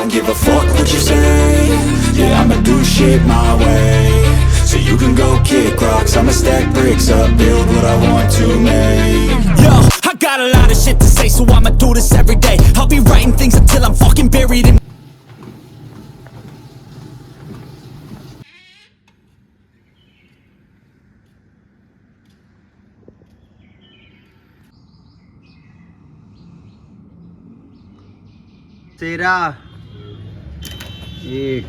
don't give a fuck what you say. Yeah, I'ma do shit my way. So you can go kick rocks, I'ma stack bricks up, build what I want to make. Yo, I got a lot of shit to say, so I'ma do this every day. I'll be writing things until I'm fucking buried in. तेरा एक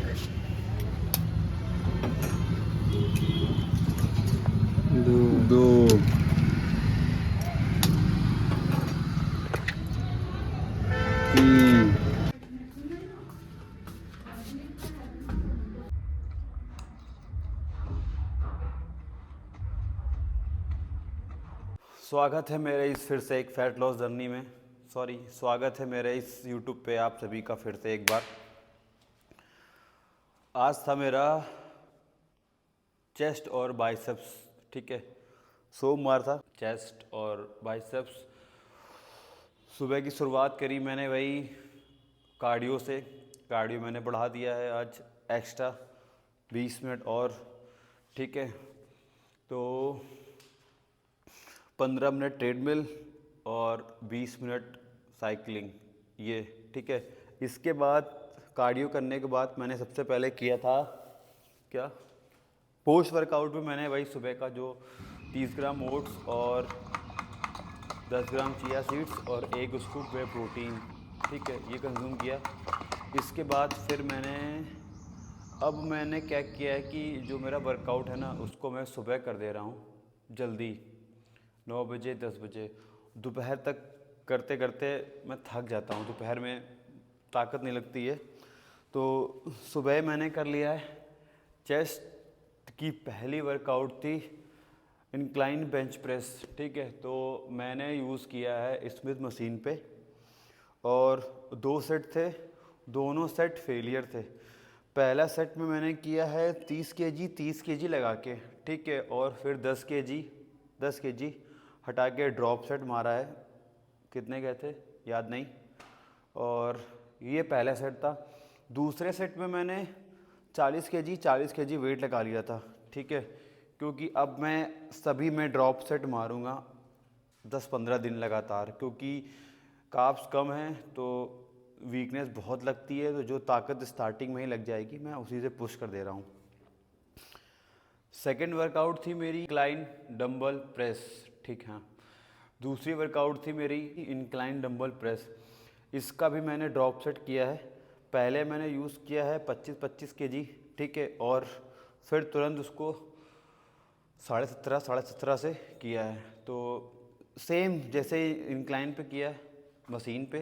दो तीन स्वागत है मेरे इस फिर से एक फ़ैट लॉस जर्नी में। स्वागत है मेरे इस यूट्यूब पे आप सभी का फिर से एक बार। आज था मेरा चेस्ट और बाइसेप्स, ठीक है। सोमवार था, चेस्ट और बाइसेप्स। सुबह की शुरुआत करी मैंने वही कार्डियो से। कार्डियो मैंने बढ़ा दिया है आज एक्स्ट्रा 20 मिनट और, ठीक है। तो 15 मिनट ट्रेडमिल और 20 मिनट साइकिलिंग, ये ठीक है। इसके बाद कार्डियो करने के बाद मैंने सबसे पहले किया था क्या, पोस्ट वर्कआउट में मैंने वही सुबह का जो 30 ग्राम ओट्स और 10 ग्राम चिया सीड्स और एक स्कूप वे प्रोटीन, ठीक है, ये कंज्यूम किया। इसके बाद फिर मैंने क्या किया है कि जो मेरा वर्कआउट है ना उसको मैं सुबह कर दे रहा हूँ जल्दी, 9 बजे 10 बजे। दोपहर तक करते करते मैं थक जाता हूँ, दोपहर में ताकत नहीं लगती है। तो सुबह मैंने कर लिया है। चेस्ट की पहली वर्कआउट थी इंक्लाइन बेंच प्रेस, ठीक है। तो मैंने यूज़ किया है स्मिथ मशीन पे और 2 सेट थे, दोनों सेट फेलियर थे। पहला सेट में मैंने किया है 30 केजी लगा के, ठीक है, और फिर 10 केजी हटा के ड्रॉप सेट मारा है। कितने गए थे याद नहीं, और ये पहला सेट था। दूसरे सेट में मैंने 40 केजी वेट लगा लिया था, ठीक है, क्योंकि अब मैं सभी में ड्रॉप सेट मारूंगा 10-15 दिन लगातार, क्योंकि कार्ब्स कम हैं तो वीकनेस बहुत लगती है। तो जो ताकत स्टार्टिंग में ही लग जाएगी मैं उसी से पुश कर दे रहा हूँ। सेकेंड वर्कआउट थी मेरी इंक्लाइन डंबल प्रेस, ठीक है। दूसरी वर्कआउट थी मेरी इंक्लाइन डंबल प्रेस। इसका भी मैंने ड्रॉप सेट किया है। पहले मैंने यूज़ किया है 25 केजी, ठीक है, और फिर तुरंत उसको 17.5 से किया है। तो सेम जैसे इंक्लाइन पे किया है मशीन पे,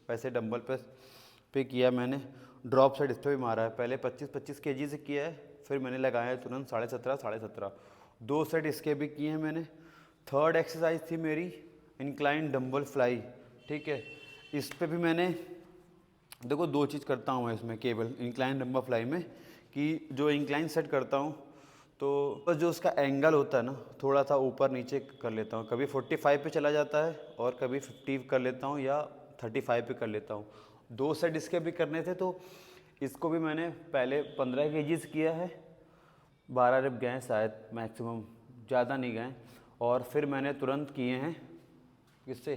वैसे डंबल प्रेस पे किया मैंने। ड्रॉप सेट इस पर भी मारा है। पहले 25 केजी से किया है, फिर मैंने लगाया है तुरंत 17.5। 2 सेट इसके भी किए हैं मैंने। थर्ड एक्सरसाइज थी मेरी इंक्लाइन डंबल फ्लाई, ठीक है। इस पे भी मैंने देखो 2 चीज़ करता हूँ मैं इसमें, केवल इंक्लाइन डंबल फ्लाई में, कि जो इंक्लाइन सेट करता हूँ तो बस जो उसका एंगल होता है ना थोड़ा सा ऊपर नीचे कर लेता हूँ। कभी 45 पे चला जाता है और कभी 50 कर लेता हूँ या 35 पे कर लेता हूँ। 2 सेट इसके भी करने थे, तो इसको भी मैंने पहले 15 केजीज किया है। 12 रिप गए शायद मैक्सिमम, ज़्यादा नहीं गए। और फिर मैंने तुरंत किए हैं किससे,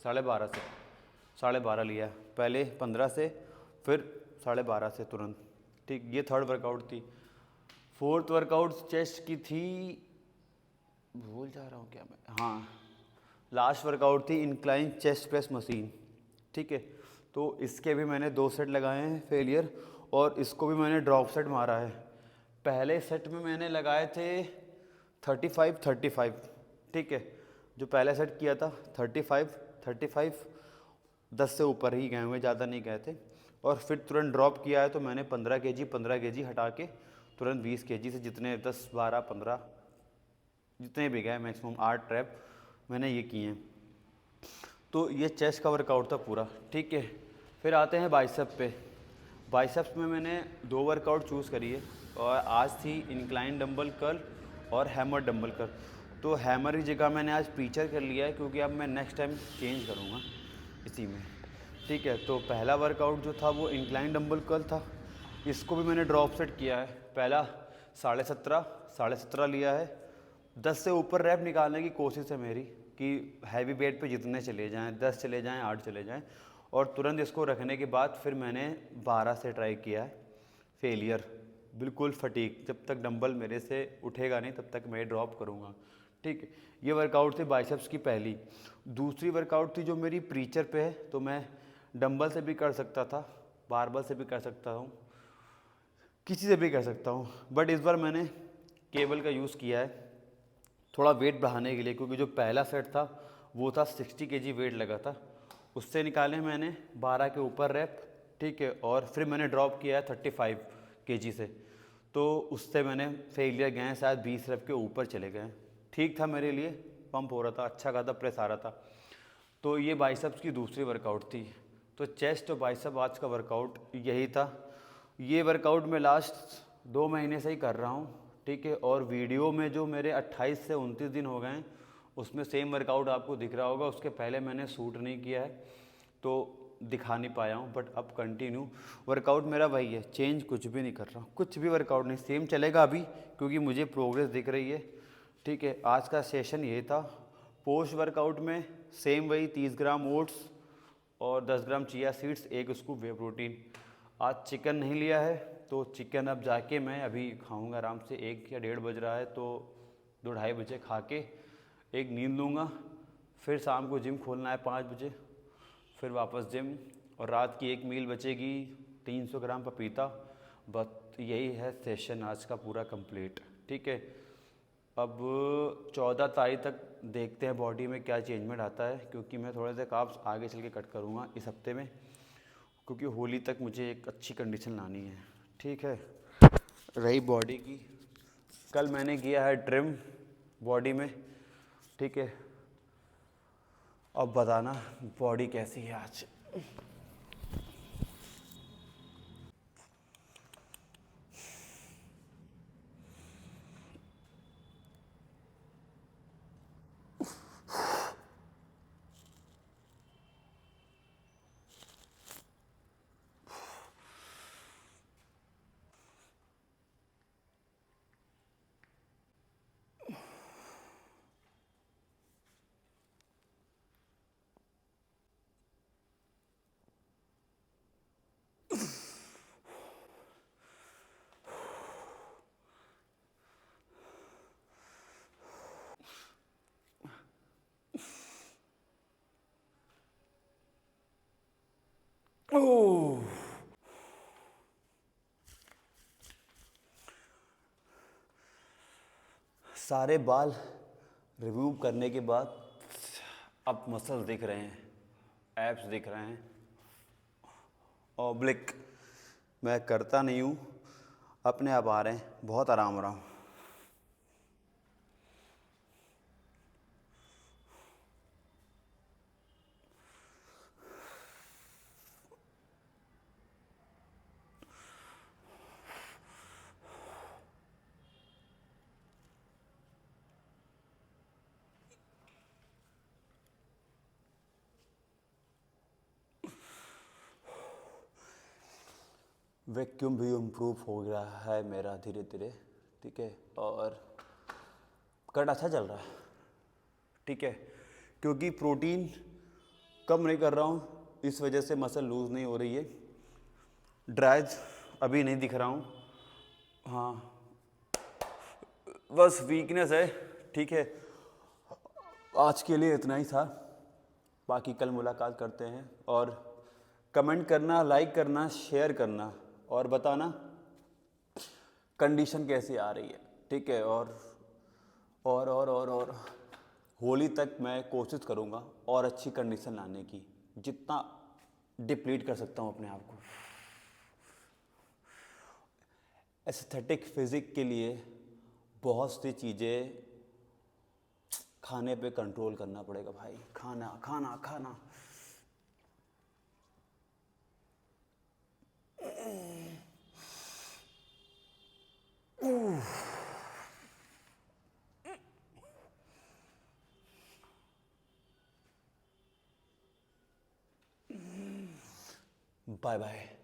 12.5 लिया। पहले 15 से फिर 12.5 से तुरंत, ठीक। ये थर्ड वर्कआउट थी। फोर्थ वर्कआउट चेस्ट की थी, भूल जा रहा हूँ क्या मैं, हाँ, लास्ट वर्कआउट थी इंक्लाइन चेस्ट प्रेस मशीन, ठीक है। तो इसके भी मैंने 2 सेट लगाए हैं फेलियर, और इसको भी मैंने ड्रॉप सेट मारा है। पहले सेट में मैंने लगाए थे 35, ठीक है। जो पहला सेट किया था 35, 10 से ऊपर ही गए हुए, ज़्यादा नहीं गए थे। और फिर तुरंत ड्रॉप किया है, तो मैंने 15 केजी हटा के तुरंत 20 केजी से जितने 10, 12, 15 जितने भी गए मैक्सिमम 8 ट्रैप मैंने ये किए हैं। तो ये चेस्ट का वर्कआउट था पूरा, ठीक है। फिर आते हैं बाइसेप पे। बाइसेप्स में मैंने 2 वर्कआउट चूज़ करी है, और आज थी इंक्लाइन डंबल कर्ल और हैमर डंबल कर्ल। तो हैमर की जगह मैंने आज पीचर कर लिया है, क्योंकि अब मैं नेक्स्ट टाइम चेंज करूँगा इसी में। ठीक है, तो पहला वर्कआउट जो था वो इंक्लाइन डंबल कर्ल था। इसको भी मैंने ड्रॉप सेट किया है। पहला 17.5 लिया है। 10 से ऊपर रैप निकालने की कोशिश है मेरी कि हैवी वेट पे जितने चले जाएं, 10 चले जाएं, 8 चले जाएं। और तुरंत इसको रखने के बाद फिर मैंने 12 से ट्राई किया है। फेलियर, बिल्कुल फटीक। जब तक डंबल मेरे से उठेगा नहीं तब तक मैं ड्रॉप करूँगा। ठीक है, ये वर्कआउट थी बाइसेप्स की पहली। दूसरी वर्कआउट थी जो मेरी प्रीचर पे है, तो मैं डंबल से भी कर सकता था, बारबल से भी कर सकता हूँ, किसी से भी कर सकता हूँ। बट इस बार मैंने केबल का यूज़ किया है थोड़ा वेट बढ़ाने के लिए, क्योंकि जो पहला सेट था वो था 60 kg वेट लगा था, उससे निकाले मैंने 12 के ऊपर रैप। ठीक है, और फिर मैंने ड्रॉप किया है 35 kg से, तो उससे मैंने फेलियर गए हैं, शायद 20 रैप के ऊपर चले गए। ठीक था मेरे लिए, पंप हो रहा था, अच्छा खासा प्रेस आ रहा था। तो ये बाइसेप्स की दूसरी वर्कआउट थी। तो चेस्ट और बाइसेप आज का वर्कआउट यही था। ये वर्कआउट मैं लास्ट 2 महीने से ही कर रहा हूँ। ठीक है, और वीडियो में जो मेरे 28 से 29 दिन हो गए हैं उसमें सेम वर्कआउट आपको दिख रहा होगा। उसके पहले मैंने शूट नहीं किया है तो दिखा नहीं पाया हूँ, बट अब कंटिन्यू वर्कआउट मेरा वही है, चेंज कुछ भी नहीं कर रहा हूँ, कुछ भी वर्कआउट नहीं, सेम चलेगा अभी, क्योंकि मुझे प्रोग्रेस दिख रही है। ठीक है, आज का सेशन ये था। पोस्ट वर्कआउट में सेम वही 30 ग्राम ओट्स और 10 ग्राम चिया सीड्स, एक स्कूप वे प्रोटीन। आज चिकन नहीं लिया है तो चिकन अब जाके मैं अभी खाऊंगा आराम से। 1 या 1:30 बज रहा है तो 2-2:30 बजे खा के एक नींद लूँगा। फिर शाम को जिम खोलना है 5 बजे, फिर वापस जिम, और रात की एक मील बचेगी 300 ग्राम पपीता। बस यही है सेशन आज का पूरा कंप्लीट। ठीक है, अब 14 तारीख तक देखते हैं बॉडी में क्या चेंजमेंट आता है, क्योंकि मैं थोड़े से कार्ब्स आगे चल के कट करूँगा इस हफ्ते में, क्योंकि होली तक मुझे एक अच्छी कंडीशन लानी है। ठीक है, रही बॉडी की, कल मैंने किया है ट्रिम बॉडी में। ठीक है, अब बताना बॉडी कैसी है आज। ओह, सारे बाल रिमूव करने के बाद अब मसल्स दिख रहे हैं, एब्स दिख रहे हैं। ऑब्लिक मैं करता नहीं हूँ, अपने आप आ रहे हैं, बहुत आराम हो रहा हूँ। वैक्यूम भी इम्प्रूव हो रहा है मेरा धीरे धीरे। ठीक है, और कट अच्छा चल रहा है। ठीक है, क्योंकि प्रोटीन कम नहीं कर रहा हूँ, इस वजह से मसल लूज़ नहीं हो रही है। ड्राइज अभी नहीं दिख रहा हूँ, हाँ बस वीकनेस है। ठीक है, आज के लिए इतना ही था, बाकी कल मुलाकात करते हैं। और कमेंट करना, लाइक करना, शेयर करना, और बताना कंडीशन कैसी आ रही है। ठीक है, और होली तक मैं कोशिश करूँगा और अच्छी कंडीशन लाने की, जितना डिप्लीट कर सकता हूँ अपने आप को। एस्थेटिक फिजिक के लिए बहुत सी चीज़ें खाने पे कंट्रोल करना पड़ेगा भाई। खाना खाना खाना। Bye bye.